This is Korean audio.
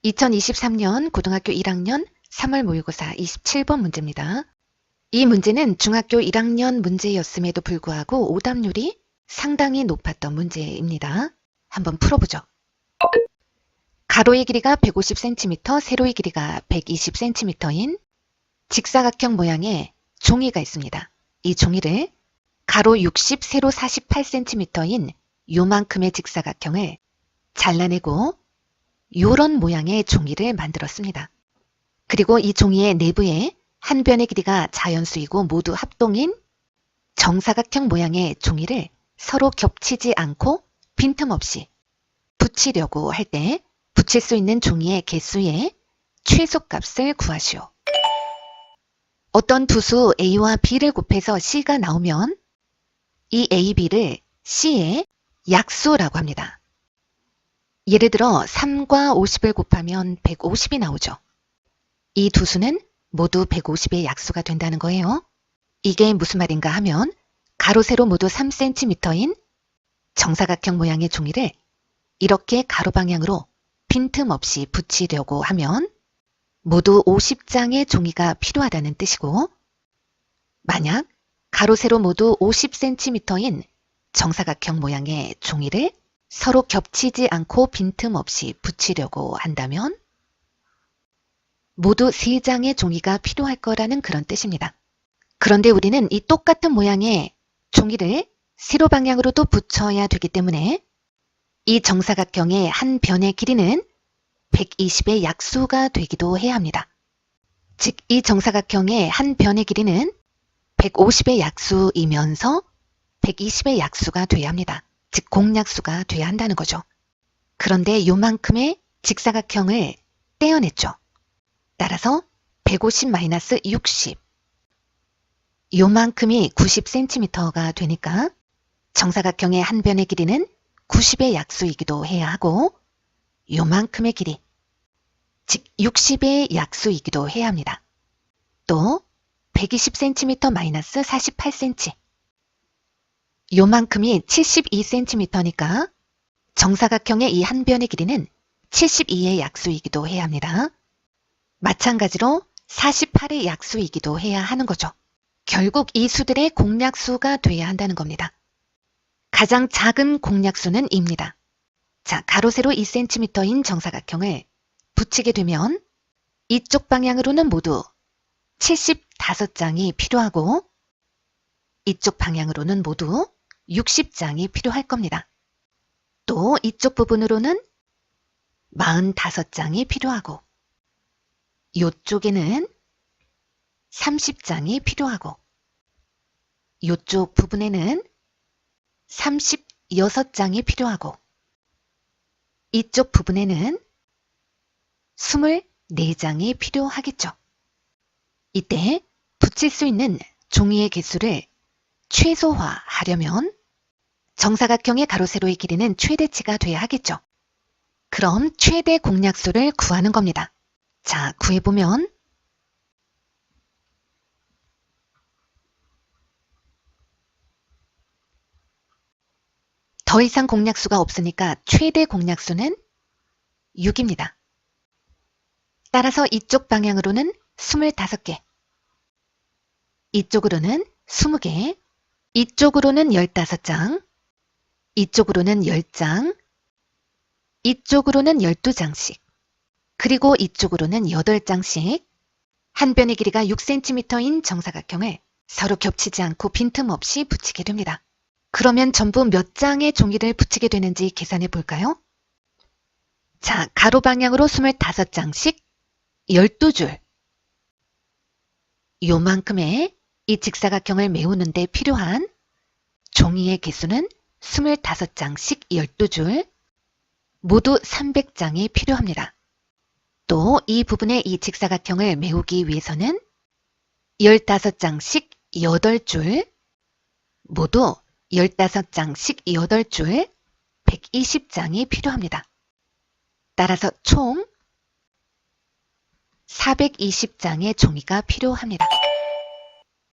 2023년 고등학교 1학년 3월 모의고사 27번 문제입니다. 이 문제는 중학교 1학년 문제였음에도 불구하고 오답률이 상당히 높았던 문제입니다. 한번 풀어보죠. 가로의 길이가 150cm, 세로의 길이가 120cm인 직사각형 모양의 종이가 있습니다. 이 종이를 가로 60, 세로 48cm인 요만큼의 직사각형을 잘라내고 요런 모양의 종이를 만들었습니다. 그리고 이 종이의 내부에 한 변의 길이가 자연수이고 모두 합동인 정사각형 모양의 종이를 서로 겹치지 않고 빈틈없이 붙이려고 할 때 붙일 수 있는 종이의 개수의 최소값을 구하시오. 어떤 두 수 A와 B를 곱해서 C가 나오면 이 A, B를 C의 약수라고 합니다. 예를 들어 3과 50을 곱하면 150이 나오죠. 이 두 수는 모두 150의 약수가 된다는 거예요. 이게 무슨 말인가 하면 가로, 세로 모두 3cm인 정사각형 모양의 종이를 이렇게 가로 방향으로 빈틈없이 붙이려고 하면 모두 50장의 종이가 필요하다는 뜻이고, 만약 가로, 세로 모두 50cm인 정사각형 모양의 종이를 서로 겹치지 않고 빈틈없이 붙이려고 한다면 모두 3장의 종이가 필요할 거라는 그런 뜻입니다. 그런데 우리는 이 똑같은 모양의 종이를 세로 방향으로도 붙여야 되기 때문에 이 정사각형의 한 변의 길이는 120의 약수가 되기도 해야 합니다. 즉, 이 정사각형의 한 변의 길이는 150의 약수이면서 120의 약수가 돼야 합니다. 즉, 공약수가 돼야 한다는 거죠. 그런데 요만큼의 직사각형을 떼어냈죠. 따라서 150-60, 요만큼이 90cm가 되니까 정사각형의 한 변의 길이는 90의 약수이기도 해야 하고 요만큼의 길이, 즉 60의 약수이기도 해야 합니다. 또 120cm-48cm, 요만큼이 72cm니까 정사각형의 이 한 변의 길이는 72의 약수이기도 해야 합니다. 마찬가지로 48의 약수이기도 해야 하는 거죠. 결국 이 수들의 공약수가 돼야 한다는 겁니다. 가장 작은 공약수는 입니다. 자, 가로, 세로 2cm인 정사각형을 붙이게 되면 이쪽 방향으로는 모두 75장이 필요하고 이쪽 방향으로는 모두 60장이 필요할 겁니다. 또 이쪽 부분으로는 45장이 필요하고 이쪽에는 30장이 필요하고 이쪽 부분에는 36장이 필요하고 이쪽 부분에는 24장이 필요하겠죠. 이때 붙일 수 있는 종이의 개수를 최소화하려면 정사각형의 가로, 세로의 길이는 최대치가 돼야 하겠죠. 그럼 최대 공약수를 구하는 겁니다. 자, 구해보면 더 이상 공약수가 없으니까 최대 공약수는 6입니다. 따라서 이쪽 방향으로는 25개, 이쪽으로는 20개, 이쪽으로는 15장, 이쪽으로는 10장, 이쪽으로는 12장씩, 그리고 이쪽으로는 8장씩 한 변의 길이가 6cm인 정사각형을 서로 겹치지 않고 빈틈없이 붙이게 됩니다. 그러면 전부 몇 장의 종이를 붙이게 되는지 계산해 볼까요? 자, 가로 방향으로 25장씩 12줄. 요만큼의 이 직사각형을 메우는 데 필요한 종이의 개수는 25장씩 12줄, 모두 300장이 필요합니다. 또 이 부분의 이 직사각형을 메우기 위해서는 15장씩 8줄, 모두 15장씩 8줄, 120장이 필요합니다. 따라서 총 420장의 종이가 필요합니다.